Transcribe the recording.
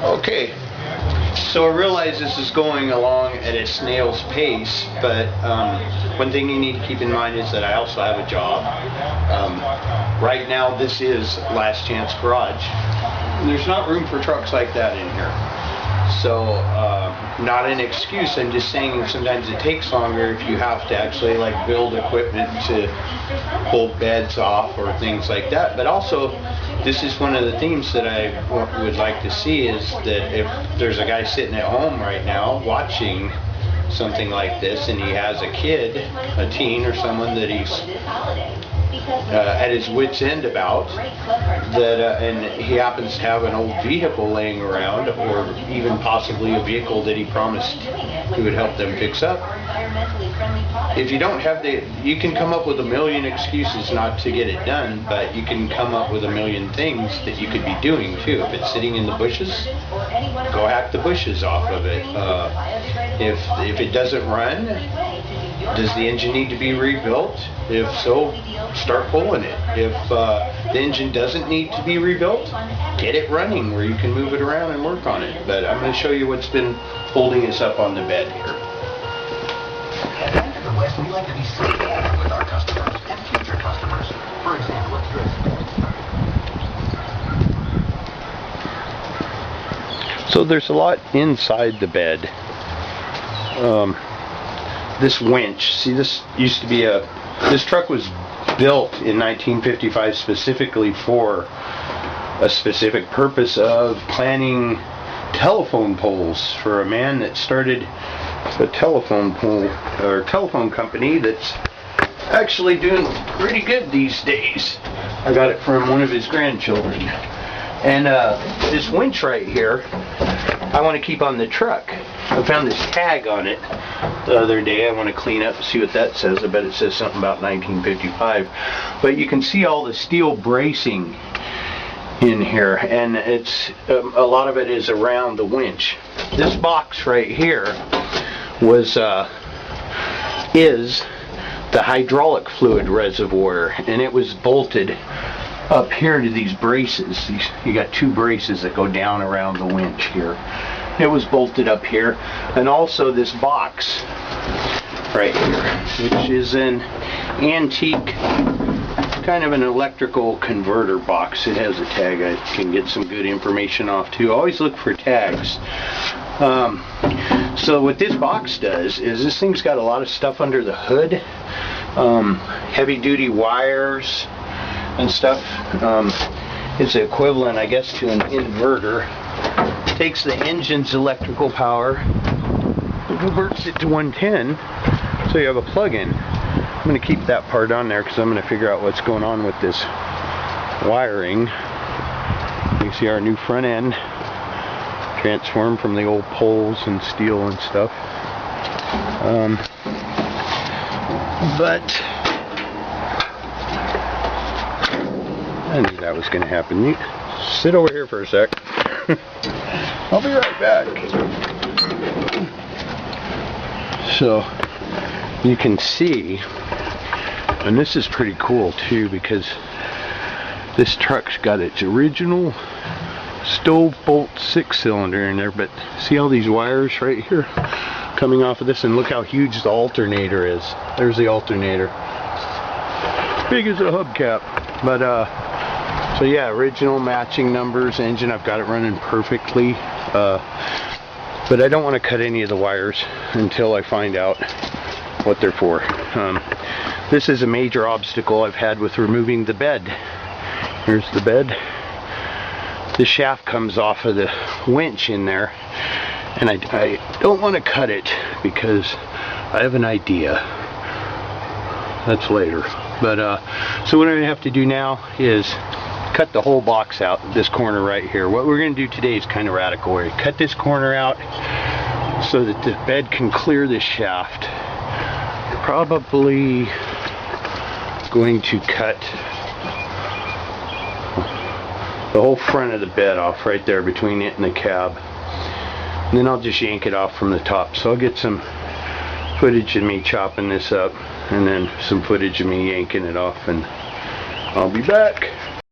Okay, so I realize this is going along at a snail's pace, but one thing you need to keep in mind is that I also have a job. Right now this is Last Chance Garage. There's not room for trucks like that in here. So, not an excuse, I'm just saying sometimes it takes longer if you have to actually like build equipment to pull beds off or things like that. But also, this is one of the themes that I would like to see is that if there's a guy sitting at home right now watching something like this and he has a kid, a teen or someone that he's at his wit's end about, that and he happens to have an old vehicle laying around, or even possibly a vehicle that he promised he would help them fix up. If you don't have you can come up with a million excuses not to get it done, but you can come up with a million things that you could be doing too. If it's sitting in the bushes, go hack the bushes off of it. If it doesn't run, does the engine need to be rebuilt? If so, start pulling it. If the engine doesn't need to be rebuilt, get it running where you can move it around and work on it. But I'm going to show you what's been holding us up on the bed here. At Bank of the West, we like to be straightforward with our customers and future customers. For example, at So there's a lot inside the bed. This winch, see, this used to be this truck was built in 1955 specifically for a specific purpose of planning telephone poles for a man that started a telephone pole or telephone company that's actually doing pretty good these days. I got it from one of his grandchildren. And this winch right here, I want to keep on the truck. I found this tag on it the other day. I want to clean up and see what that says. I bet it says something about 1955. But you can see all the steel bracing in here, and it's a lot of it is around the winch. This box right here is the hydraulic fluid reservoir, and it was bolted up here to these braces. You got two braces that go down around the winch here. It was bolted up here, and also this box right here, which is an antique kind of an electrical converter box. It has a tag. I can get some good information off too. Always look for tags. So what this box does is this thing's got a lot of stuff under the hood, heavy duty wires and stuff. It's the equivalent, I guess, to an inverter. Takes the engine's electrical power and converts it to 110, so you have a plug-in. I'm going to keep that part on there because I'm going to figure out what's going on with this wiring. You see our new front end transformed from the old poles and steel and stuff. But I knew that was going to happen. Sit over here for a sec. I'll be right back. So you can see, and this is pretty cool too, because this truck's got its original stove bolt 6-cylinder in there, but see all these wires right here coming off of this, and look how huge the alternator is. There's the alternator, big as a hubcap. But so yeah, original matching numbers, engine, I've got it running perfectly, but I don't want to cut any of the wires until I find out what they're for. This is a major obstacle I've had with removing the bed. Here's the bed. The shaft comes off of the winch in there, and I don't want to cut it because I have an idea. That's later. But so what I'm going to have to do now is cut the whole box out, this corner right here. What we're going to do today is kind of radical. We're going to cut this corner out so that the bed can clear this shaft. Probably going to cut the whole front of the bed off right there between it and the cab. And then I'll just yank it off from the top. So I'll get some footage of me chopping this up and then some footage of me yanking it off, and I'll be back.